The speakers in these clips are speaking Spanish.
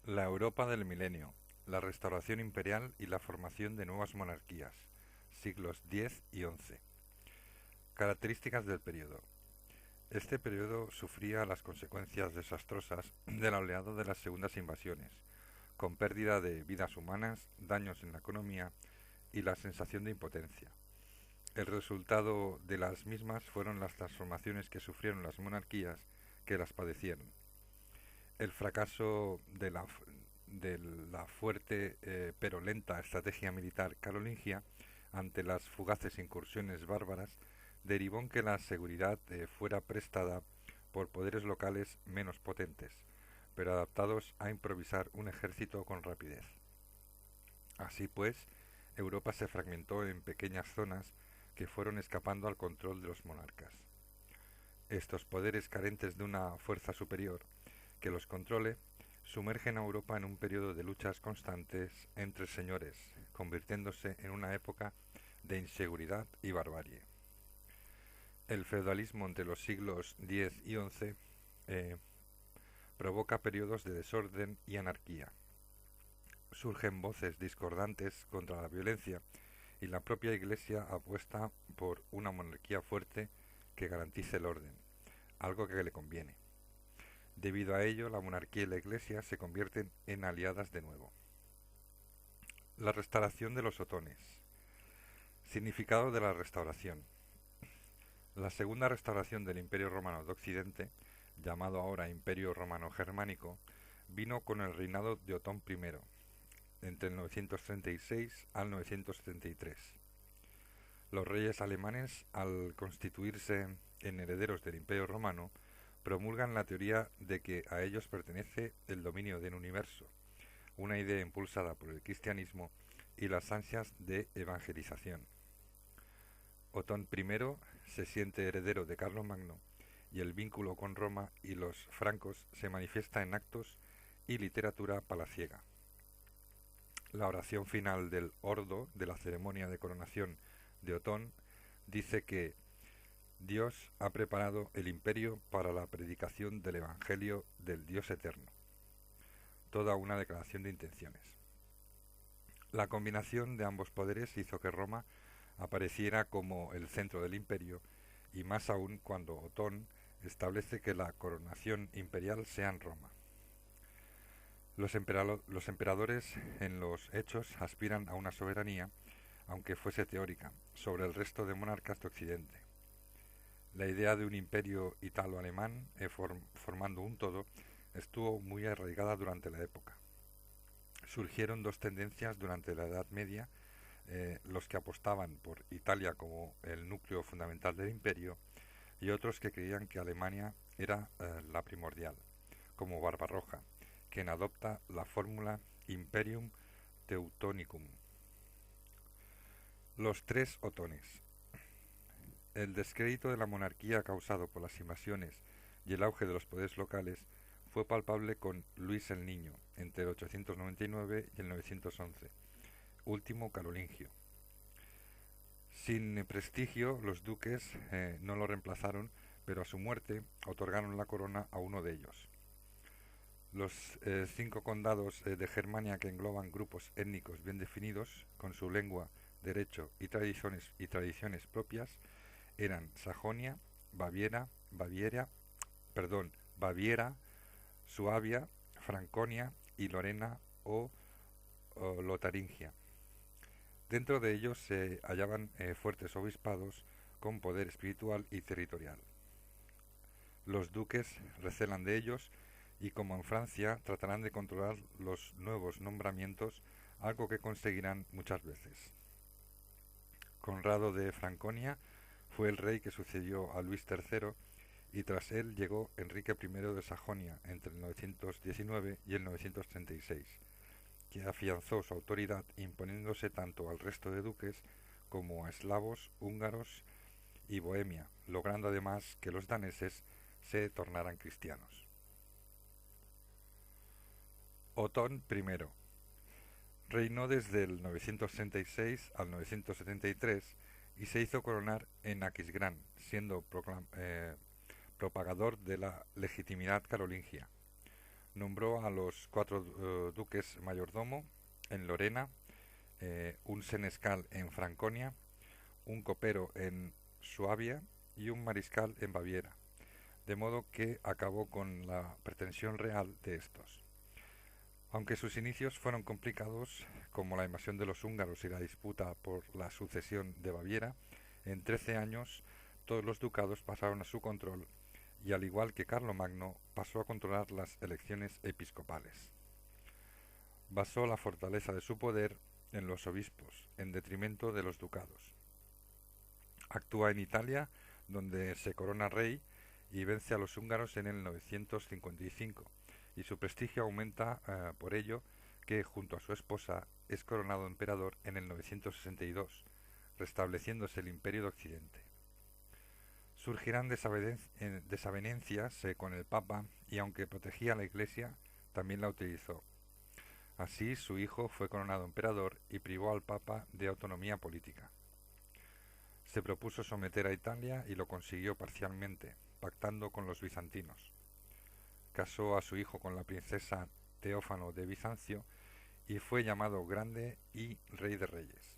La Europa del milenio, la restauración imperial y la formación de nuevas monarquías, siglos X y XI. Características del periodo. Este periodo sufría las consecuencias desastrosas de la oleada de las segundas invasiones, con pérdida de vidas humanas, daños en la economía y la sensación de impotencia. El resultado de las mismas fueron las transformaciones que sufrieron las monarquías que las padecieron. El fracaso de la fuerte pero lenta estrategia militar carolingia ante las fugaces incursiones bárbaras derivó en que la seguridad fuera prestada por poderes locales menos potentes, pero adaptados a improvisar un ejército con rapidez. Así pues, Europa se fragmentó en pequeñas zonas que fueron escapando al control de los monarcas. Estos poderes carentes de una fuerza superior que los controle sumergen a Europa en un periodo de luchas constantes entre señores, convirtiéndose en una época de inseguridad y barbarie. El feudalismo entre los siglos X y XI provoca periodos de desorden y anarquía. Surgen voces discordantes contra la violencia y la propia Iglesia apuesta por una monarquía fuerte que garantice el orden, algo que le conviene. Debido a ello, la monarquía y la Iglesia se convierten en aliadas de nuevo. La restauración de los otones. Significado de la restauración. La segunda restauración del Imperio Romano de Occidente, llamado ahora Imperio Romano Germánico, vino con el reinado de Otón I, entre el 936 al 973. Los reyes alemanes, al constituirse en herederos del Imperio Romano, promulgan la teoría de que a ellos pertenece el dominio del universo, una idea impulsada por el cristianismo y las ansias de evangelización. Otón I se siente heredero de Carlomagno y el vínculo con Roma y los francos se manifiesta en actos y literatura palaciega. La oración final del ordo de la ceremonia de coronación de Otón dice que Dios ha preparado el imperio para la predicación del Evangelio del Dios eterno. Toda una declaración de intenciones. La combinación de ambos poderes hizo que Roma apareciera como el centro del imperio, y más aún cuando Otón establece que la coronación imperial sea en Roma. Los emperadores en los hechos aspiran a una soberanía, aunque fuese teórica, sobre el resto de monarcas de Occidente. La idea de un imperio italo-alemán formando un todo estuvo muy arraigada durante la época. Surgieron dos tendencias durante la Edad Media, los que apostaban por Italia como el núcleo fundamental del imperio y otros que creían que Alemania era la primordial, como Barbarroja, quien adopta la fórmula Imperium Teutonicum. Los tres otones. El descrédito de la monarquía causado por las invasiones y el auge de los poderes locales fue palpable con Luis el Niño entre el 899 y el 911, último carolingio. Sin prestigio, los duques no lo reemplazaron, pero a su muerte otorgaron la corona a uno de ellos. Los 5 condados de Germania, que engloban grupos étnicos bien definidos, con su lengua, derecho y tradiciones propias, eran Sajonia, Baviera, Suabia, Franconia y Lorena o Lotaringia. Dentro de ellos se hallaban fuertes obispados con poder espiritual y territorial. Los duques recelan de ellos y, como en Francia, tratarán de controlar los nuevos nombramientos, algo que conseguirán muchas veces. Conrado de Franconia fue el rey que sucedió a Luis III y tras él llegó Enrique I de Sajonia entre el 919 y el 936, que afianzó su autoridad imponiéndose tanto al resto de duques como a eslavos, húngaros y Bohemia, logrando además que los daneses se tornaran cristianos. Otón I reinó desde el 966 al 973 y se hizo coronar en Aquisgrán, siendo propagador de la legitimidad carolingia. Nombró a los 4 duques mayordomo en Lorena, un senescal en Franconia, un copero en Suabia y un mariscal en Baviera, de modo que acabó con la pretensión real de estos. Aunque sus inicios fueron complicados, como la invasión de los húngaros y la disputa por la sucesión de Baviera, en 13 años todos los ducados pasaron a su control y, al igual que Carlomagno, pasó a controlar las elecciones episcopales. Basó la fortaleza de su poder en los obispos, en detrimento de los ducados. Actúa en Italia, donde se corona rey y vence a los húngaros en el 955, y su prestigio aumenta por ello que, junto a su esposa, es coronado emperador en el 962, restableciéndose el imperio de Occidente. Surgirán desavenencias con el Papa y, aunque protegía a la Iglesia, también la utilizó. Así, su hijo fue coronado emperador y privó al Papa de autonomía política. Se propuso someter a Italia y lo consiguió parcialmente, pactando con los bizantinos. Casó a su hijo con la princesa Teófano de Bizancio y fue llamado Grande y Rey de Reyes.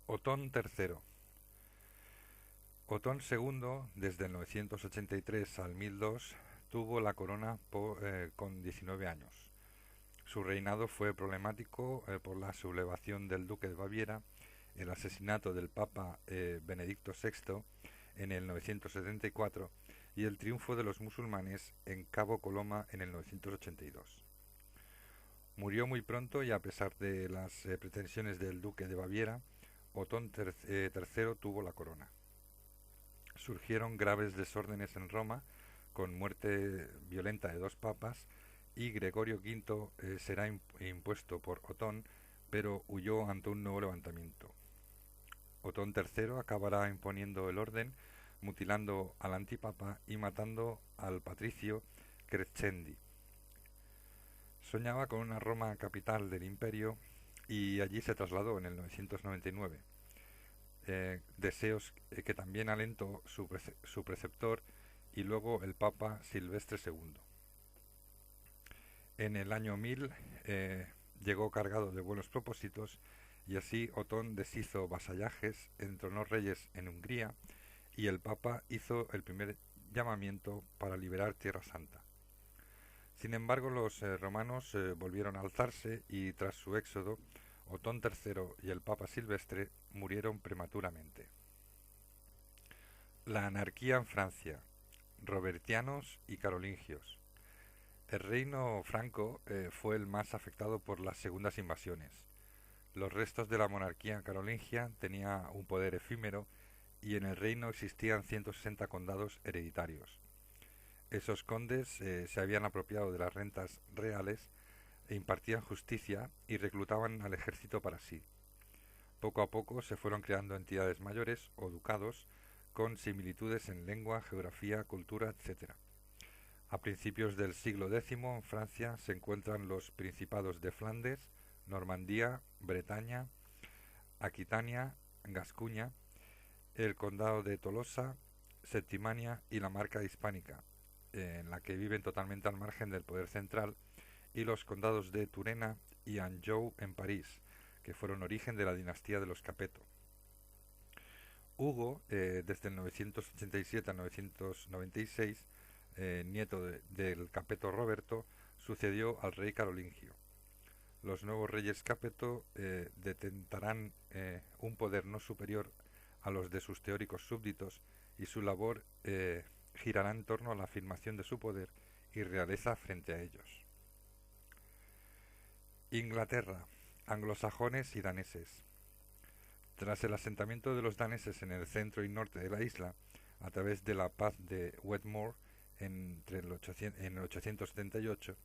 Otón III. Otón II, desde el 983 al 1002, tuvo la corona con 19 años. Su reinado fue problemático por la sublevación del duque de Baviera, el asesinato del Papa Benedicto VI en el 974 y el triunfo de los musulmanes en Cabo Coloma en el 982. Murió muy pronto y, a pesar de las pretensiones del duque de Baviera, Otón III tuvo la corona. Surgieron graves desórdenes en Roma, con muerte violenta de 2 papas, y Gregorio V será impuesto por Otón, pero huyó ante un nuevo levantamiento. Otón III acabará imponiendo el orden, mutilando al antipapa y matando al patricio Crescendi. Soñaba con una Roma capital del imperio y allí se trasladó en el 999. Deseos que también alentó su preceptor y luego el Papa Silvestre II. En el año 1000 llegó cargado de buenos propósitos y así Otón deshizo vasallajes, entronó reyes en Hungría y el Papa hizo el primer llamamiento para liberar Tierra Santa. Sin embargo, los romanos volvieron a alzarse y, tras su éxodo, Otón III y el Papa Silvestre murieron prematuramente. La anarquía en Francia, robertianos y carolingios. El reino franco fue el más afectado por las segundas invasiones. Los restos de la monarquía carolingia tenían un poder efímero y en el reino existían 160 condados hereditarios. Esos condes se habían apropiado de las rentas reales e impartían justicia y reclutaban al ejército para sí. Poco a poco se fueron creando entidades mayores o ducados con similitudes en lengua, geografía, cultura, etc. A principios del siglo X en Francia se encuentran los principados de Flandes, Normandía, Bretaña, Aquitania, Gascuña, el condado de Tolosa, Septimania y la Marca Hispánica, en la que viven totalmente al margen del poder central, y los condados de Turena y Anjou en París, que fueron origen de la dinastía de los Capeto. Hugo, desde el 987 a 996, nieto del Capeto Roberto, sucedió al rey carolingio. Los nuevos reyes Capeto detentarán un poder no superior a los de sus teóricos súbditos y su labor girará en torno a la afirmación de su poder y realeza frente a ellos. Inglaterra, anglosajones y daneses. Tras el asentamiento de los daneses en el centro y norte de la isla, a través de la paz de Wetmore en el 878,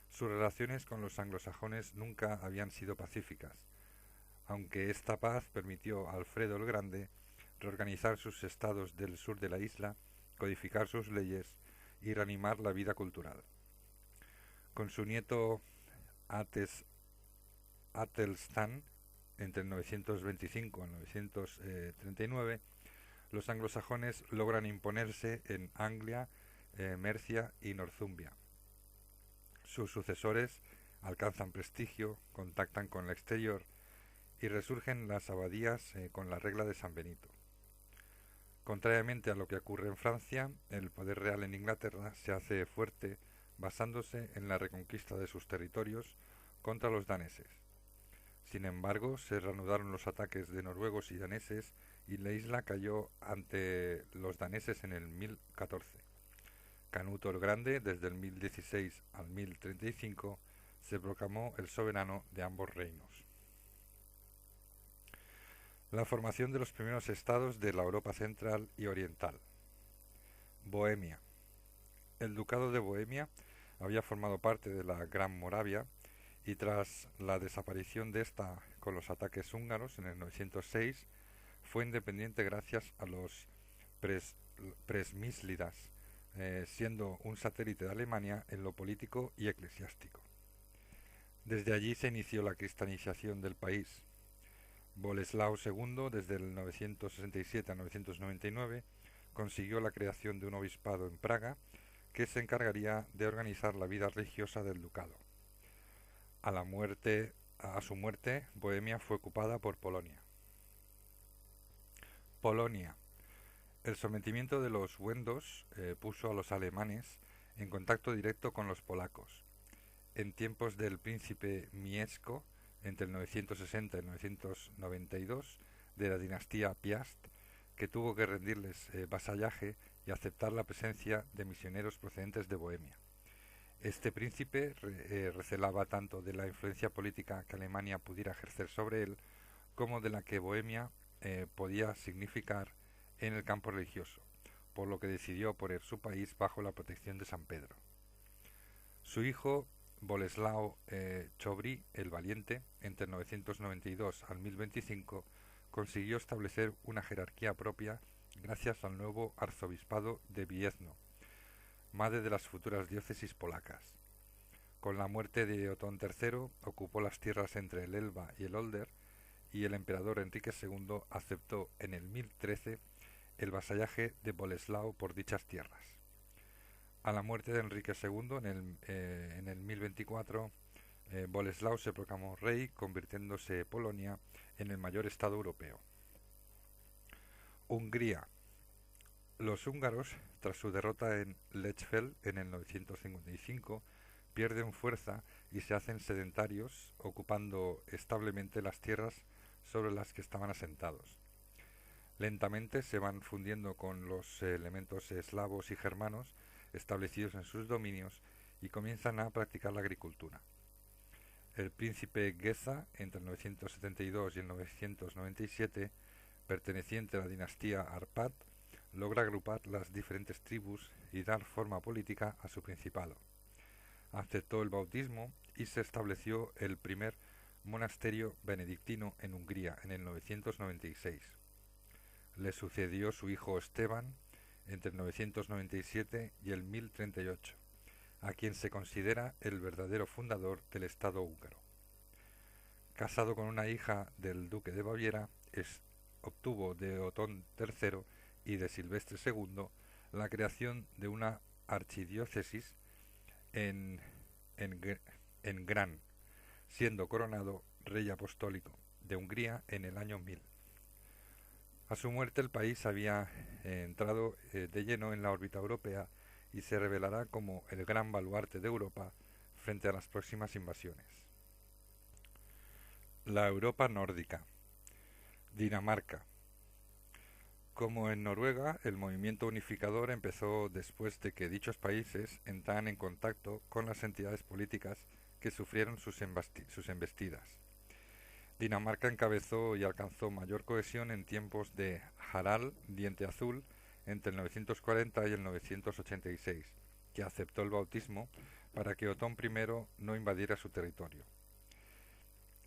sus relaciones con los anglosajones nunca habían sido pacíficas, aunque esta paz permitió a Alfredo el Grande reorganizar sus estados del sur de la isla, codificar sus leyes y reanimar la vida cultural. Con su nieto Atelstan, entre el 925 y 939, los anglosajones logran imponerse en Anglia, Mercia y Northumbria. Sus sucesores alcanzan prestigio, contactan con el exterior y resurgen las abadías con la regla de San Benito. Contrariamente a lo que ocurre en Francia, el poder real en Inglaterra se hace fuerte basándose en la reconquista de sus territorios contra los daneses. Sin embargo, se reanudaron los ataques de noruegos y daneses y la isla cayó ante los daneses en el 1014. Canuto el Grande, desde el 1016 al 1035, se proclamó el soberano de ambos reinos. La formación de los primeros estados de la Europa central y oriental. Bohemia. El ducado de Bohemia había formado parte de la Gran Moravia y tras la desaparición de esta con los ataques húngaros en el 906 fue independiente gracias a los presmíslidas, siendo un satélite de Alemania en lo político y eclesiástico. Desde allí se inició la cristianización del país. Boleslao II, desde el 967 a 999, consiguió la creación de un obispado en Praga que se encargaría de organizar la vida religiosa del ducado. A su muerte, Bohemia fue ocupada por Polonia. Polonia. El sometimiento de los wendos puso a los alemanes en contacto directo con los polacos. En tiempos del príncipe Mieszko, entre el 960 y el 992, de la dinastía Piast, que tuvo que rendirles vasallaje y aceptar la presencia de misioneros procedentes de Bohemia. Este príncipe recelaba tanto de la influencia política que Alemania pudiera ejercer sobre él, como de la que Bohemia podía significar en el campo religioso, por lo que decidió poner su país bajo la protección de San Pedro. Su hijo Boleslao Chobry el Valiente, entre el 992 al 1025, consiguió establecer una jerarquía propia gracias al nuevo arzobispado de Gniezno, madre de las futuras diócesis polacas. Con la muerte de Otón III ocupó las tierras entre el Elba y el Older, y el emperador Enrique II aceptó en el 1013 el vasallaje de Boleslao por dichas tierras. A la muerte de Enrique II en el 1024, Boleslao se proclamó rey, convirtiéndose Polonia en el mayor estado europeo. Hungría. Los húngaros, tras su derrota en Lechfeld en el 955, pierden fuerza y se hacen sedentarios, ocupando establemente las tierras sobre las que estaban asentados. Lentamente se van fundiendo con los elementos eslavos y germanos establecidos en sus dominios y comienzan a practicar la agricultura. El príncipe Geza, entre el 972 y el 997, perteneciente a la dinastía Arpad, logra agrupar las diferentes tribus y dar forma política a su principado. Aceptó el bautismo y se estableció el primer monasterio benedictino en Hungría en el 996. Le sucedió su hijo Esteban entre el 997 y el 1038, a quien se considera el verdadero fundador del Estado húngaro. Casado con una hija del duque de Baviera, obtuvo de Otón III y de Silvestre II la creación de una archidiócesis en Gran, siendo coronado rey apostólico de Hungría en el año 1000. A su muerte el país había entrado de lleno en la órbita europea y se revelará como el gran baluarte de Europa frente a las próximas invasiones. La Europa nórdica. Dinamarca. Como en Noruega, el movimiento unificador empezó después de que dichos países entraran en contacto con las entidades políticas que sufrieron sus embestidas. Dinamarca encabezó y alcanzó mayor cohesión en tiempos de Harald Diente Azul entre el 940 y el 986, que aceptó el bautismo para que Otón I no invadiera su territorio.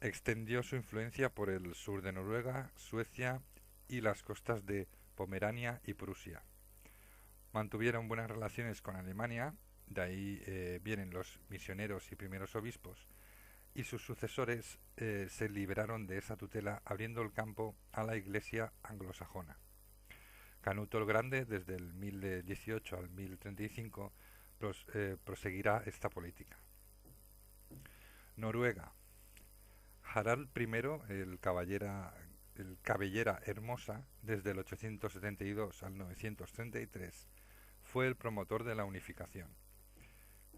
Extendió su influencia por el sur de Noruega, Suecia y las costas de Pomerania y Prusia. Mantuvieron buenas relaciones con Alemania, de ahí vienen los misioneros y primeros obispos, y sus sucesores se liberaron de esa tutela abriendo el campo a la Iglesia anglosajona. Canuto el Grande, desde el 1018 al 1035, proseguirá esta política. Noruega. Harald I, el Cabellera Hermosa, desde el 872 al 933, fue el promotor de la unificación.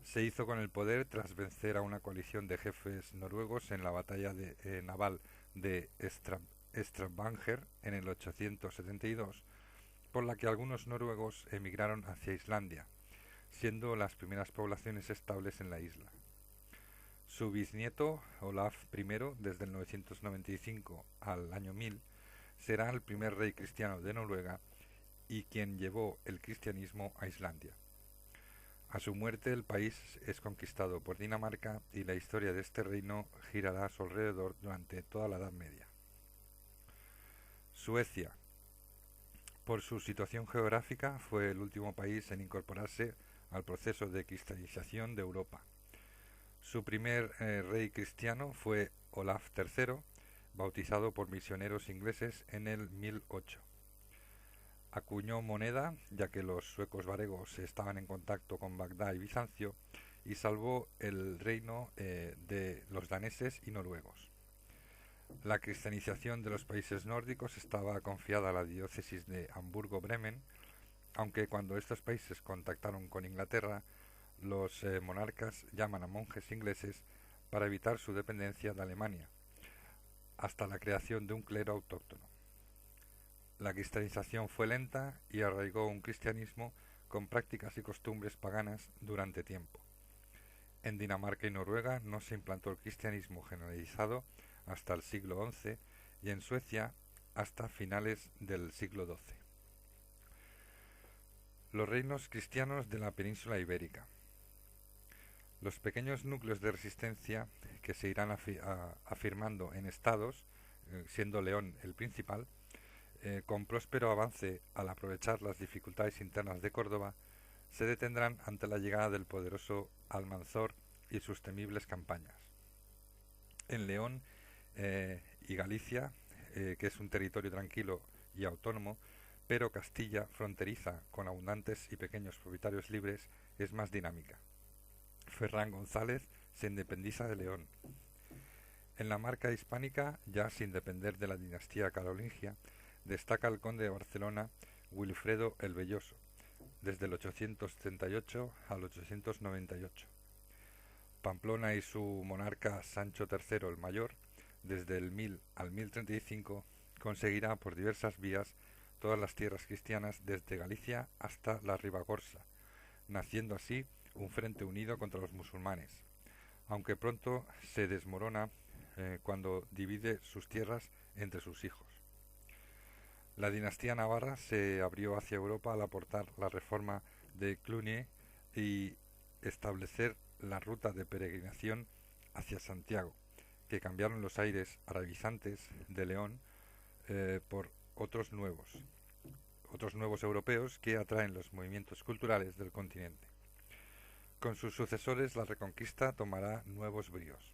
Se hizo con el poder tras vencer a una coalición de jefes noruegos en la batalla naval de Stavanger en el 872, por la que algunos noruegos emigraron hacia Islandia, siendo las primeras poblaciones estables en la isla. Su bisnieto, Olaf I, desde el 995 al año 1000, será el primer rey cristiano de Noruega y quien llevó el cristianismo a Islandia. A su muerte el país es conquistado por Dinamarca y la historia de este reino girará a su alrededor durante toda la Edad Media. Suecia. Por su situación geográfica fue el último país en incorporarse al proceso de cristianización de Europa. Su primer rey cristiano fue Olaf III, bautizado por misioneros ingleses en el 1008. Acuñó moneda, ya que los suecos varegos estaban en contacto con Bagdad y Bizancio, y salvó el reino de los daneses y noruegos. La cristianización de los países nórdicos estaba confiada a la diócesis de Hamburgo-Bremen, aunque cuando estos países contactaron con Inglaterra, los monarcas llaman a monjes ingleses para evitar su dependencia de Alemania, hasta la creación de un clero autóctono. La cristianización fue lenta y arraigó un cristianismo con prácticas y costumbres paganas durante tiempo. En Dinamarca y Noruega no se implantó el cristianismo generalizado hasta el siglo XI y en Suecia hasta finales del siglo XII. Los reinos cristianos de la península ibérica. Los pequeños núcleos de resistencia que se irán afirmando en estados, siendo León el principal, con próspero avance al aprovechar las dificultades internas de Córdoba, se detendrán ante la llegada del poderoso Almanzor y sus temibles campañas. En León y Galicia, que es un territorio tranquilo y autónomo, pero Castilla, fronteriza con abundantes y pequeños propietarios libres, es más dinámica. Ferran González se independiza de León. En la marca hispánica, ya sin depender de la dinastía carolingia, destaca el conde de Barcelona, Wilfredo el Velloso, desde el 878 al 898. Pamplona y su monarca Sancho III el Mayor, desde el 1000 al 1035, conseguirá por diversas vías todas las tierras cristianas desde Galicia hasta la Ribagorza, naciendo así un frente unido contra los musulmanes, aunque pronto se desmorona cuando divide sus tierras entre sus hijos. La dinastía navarra se abrió hacia Europa al aportar la reforma de Cluny y establecer la ruta de peregrinación hacia Santiago, que cambiaron los aires arabizantes de León por otros nuevos europeos que atraen los movimientos culturales del continente. Con sus sucesores la reconquista tomará nuevos bríos.